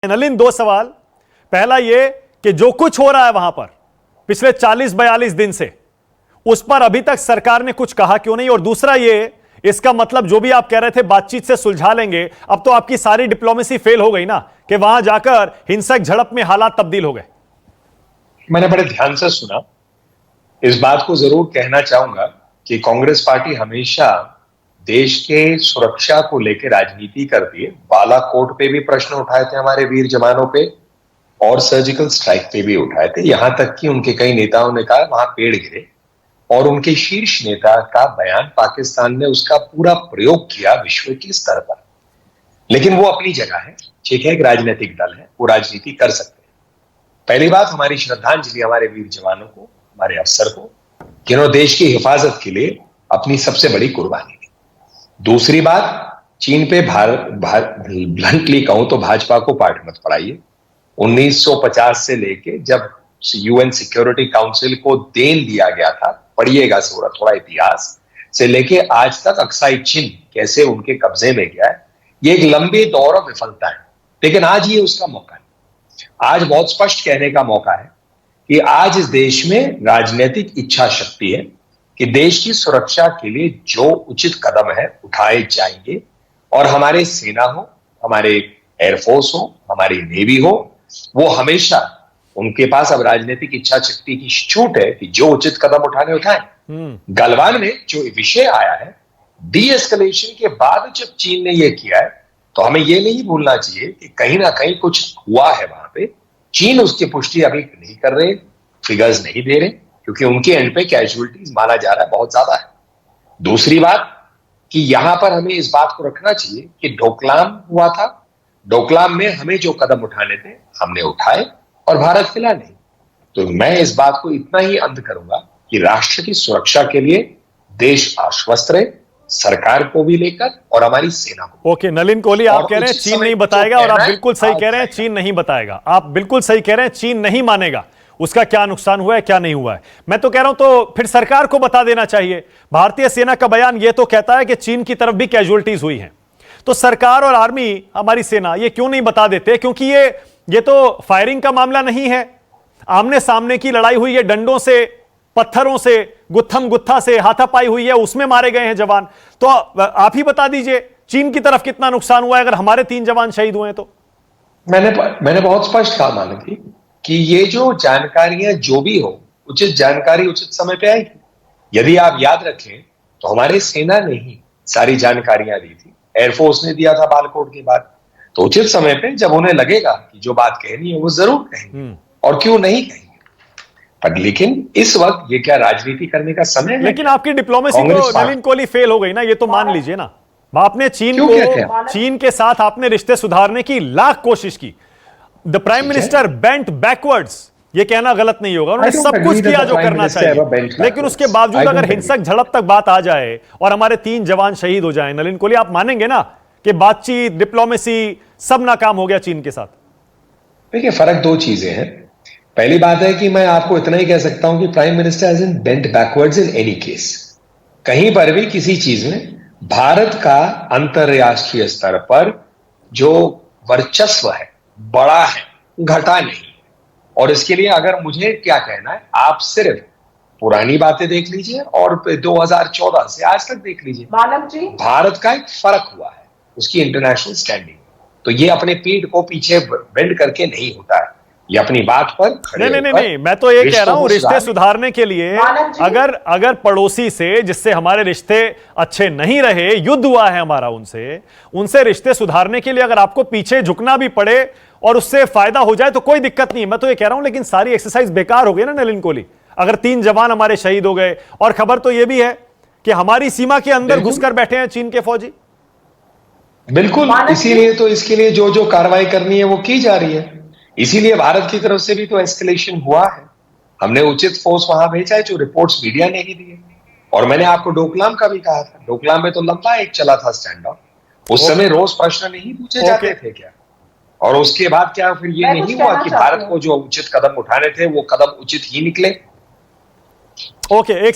नलिन, दो सवाल। पहला ये कि जो कुछ हो रहा है वहां पर पिछले 40-42 दिन से, उस पर अभी तक सरकार ने कुछ कहा क्यों नहीं? और दूसरा ये, इसका मतलब जो भी आप कह रहे थे बातचीत से सुलझा लेंगे, अब तो आपकी सारी डिप्लोमेसी फेल हो गई ना, कि वहां जाकर हिंसक झड़प में हालात तब्दील हो गए। मैंने बड़े ध्यान से सुना। इस बात को जरूर कहना चाहूंगा कि कांग्रेस पार्टी हमेशा देश के सुरक्षा को लेकर राजनीति करती है। बालाकोट पे भी प्रश्न उठाए थे हमारे वीर जवानों पे, और सर्जिकल स्ट्राइक पे भी उठाए थे। यहां तक कि उनके कई नेताओं ने कहा वहां पेड़ गिरे, और उनके शीर्ष नेता का बयान पाकिस्तान ने उसका पूरा प्रयोग किया विश्व के स्तर पर। लेकिन वो अपनी जगह है, ठीक है, एक राजनीतिक दल है, वो राजनीति कर सकते हैं। पहली बात, हमारी श्रद्धांजलि हमारे वीर जवानों को, हमारे अफसर को, जिन्होंने देश की हिफाजत के लिए अपनी सबसे बड़ी कुर्बानी दी। दूसरी बात, चीन पे ब्लंटली कहूं तो भाजपा को पाठ मत पढ़ाइए। 1950 से लेके जब यूएन सिक्योरिटी काउंसिल को देन दिया गया था, पढ़िएगा थोड़ा इतिहास, से लेके आज तक अक्साई चीन कैसे उनके कब्जे में गया है, ये एक लंबे दौर और विफलता है। लेकिन आज ये उसका मौका है। आज बहुत स्पष्ट कहने का मौका है कि आज इस देश में राजनीतिक इच्छा शक्ति है कि देश की सुरक्षा के लिए जो उचित कदम है उठाए जाएंगे। और हमारे सेना हो, हमारे एयरफोर्स हो, हमारी नेवी हो, वो हमेशा, उनके पास अब राजनीतिक इच्छा शक्ति की छूट है कि जो उचित कदम उठाएं। गलवान में जो विषय आया है, डी एस्केलेशन के बाद जब चीन ने यह किया है, तो हमें यह नहीं भूलना चाहिए कि कहीं ना कहीं कुछ हुआ है वहां पे। चीन उसकी पुष्टि अभी नहीं कर रहे, फिगर्स नहीं दे रहे, क्योंकि उनके एंड पे कैजुअलिटीज माना जा रहा है बहुत ज्यादा है। दूसरी बात कि यहां पर हमें इस बात को रखना चाहिए कि डोकलाम हुआ था, डोकलाम में हमें जो कदम उठाने थे हमने उठाए और भारत हिला नहीं। तो मैं इस बात को इतना ही अंत करूंगा कि राष्ट्र की सुरक्षा के लिए देश आश्वस्त रहे, सरकार को भी लेकर और हमारी सेना को। ओके नलिन कोहली, आप कह रहे हैं चीन नहीं बताएगा, और आप बिल्कुल सही कह रहे हैं, चीन नहीं बताएगा। आप बिल्कुल सही कह रहे हैं, चीन नहीं मानेगा उसका क्या नुकसान हुआ है, क्या नहीं हुआ है। मैं तो कह रहा हूं तो फिर सरकार को बता देना चाहिए। भारतीय सेना का बयान यह तो कहता है कि चीन की तरफ भी कैजुअलिटीज हुई हैं, तो सरकार और आर्मी, हमारी सेना, ये क्यों नहीं बता देते? क्योंकि ये तो फायरिंग का मामला नहीं है, आमने सामने की लड़ाई हुई है, डंडों से, पत्थरों से, गुत्थम गुत्था से हाथापाई हुई है, उसमें मारे गए हैं जवान। तो आप ही बता दीजिए चीन की तरफ कितना नुकसान हुआ है अगर हमारे 3 जवान शहीद हुए तो। मैंने बहुत स्पष्ट कहा मानव कि ये जो जानकारियां जो भी हो, उचित जानकारी उचित समय पे आएगी। यदि आप याद रखें तो हमारे सेना ने ही सारी जानकारियां दी थी, एयरफोर्स ने दिया था बालाकोट के बाद। तो उचित समय पे जब उन्हें लगेगा कि जो बात कहनी है वो जरूर कहेंगे, और क्यों नहीं कहेंगे। पर लेकिन इस वक्त ये क्या राजनीति करने का समय है? लेकिन आपकी डिप्लोमेसी तो नलिन कोहली फेल हो गई ना, ये तो मान लीजिए ना। आपने चीन के साथ आपने रिश्ते सुधारने की लाख कोशिश की। The prime minister bent backwards, ये कहना गलत नहीं होगा, उन्होंने सब कुछ किया जो करना चाहिए, लेकिन उसके बावजूद अगर हिंसक झड़प तक बात आ जाए और हमारे 3 जवान शहीद हो जाएं, नलिन कोहली, आप मानेंगे ना कि बातचीत, डिप्लोमेसी सब नाकाम हो गया चीन के साथ? देखिए, फर्क 2 चीजें हैं। पहली बात है कि मैं आपको इतना ही कह सकता हूं कि prime minister hasn't bent backwards in any case. कहीं पर भी किसी चीज में भारत का अंतरराष्ट्रीय स्तर पर जो वर्चस्व है, बड़ा है, घटा नहीं। और इसके लिए अगर मुझे क्या कहना है, आप सिर्फ पुरानी बातें देख लीजिए और 2014 से आज तक देख लीजिए, भारत का एक फर्क हुआ है उसकी इंटरनेशनल स्टैंडिंग। तो ये अपने पीठ को पीछे बेंड करके नहीं होता है, ये अपनी बात पर खड़े नहीं, मैं तो ये कह रहा हूं, रिश्ते सुधारने के लिए अगर पड़ोसी से, जिससे हमारे रिश्ते अच्छे नहीं रहे, युद्ध हुआ है हमारा उनसे रिश्ते सुधारने के लिए अगर आपको पीछे झुकना भी पड़े और उससे फायदा हो जाए तो कोई दिक्कत नहीं है, मैं तो ये कह रहा हूं। लेकिन सारी एक्सरसाइज बेकार हो गई ना नलिन कोहली, अगर 3 जवान हमारे शहीद हो गए, और खबर तो यह भी है कि हमारी सीमा के अंदर घुसकर बैठे हैं चीन के फौजी। बिल्कुल, इसीलिए तो इसके लिए जो जो कार्रवाई करनी है वो की जा रही है। इसीलिए भारत की तरफ से भी तो एस्केलेशन हुआ है, हमने उचित फोर्स वहां भेजा है, जो रिपोर्ट्स मीडिया ने ही दी है। और मैंने आपको डोकलाम का भी कहा था, डोकलाम में तो लंबा एक चला था स्टैंड ऑफ, उस समय रोज प्रश्न नहीं पूछे जाते थे क्या? और उसके बाद क्या फिर ये नहीं हुआ कि भारत को जो उचित कदम उठाने थे वो कदम उचित ही निकले? ओके, एक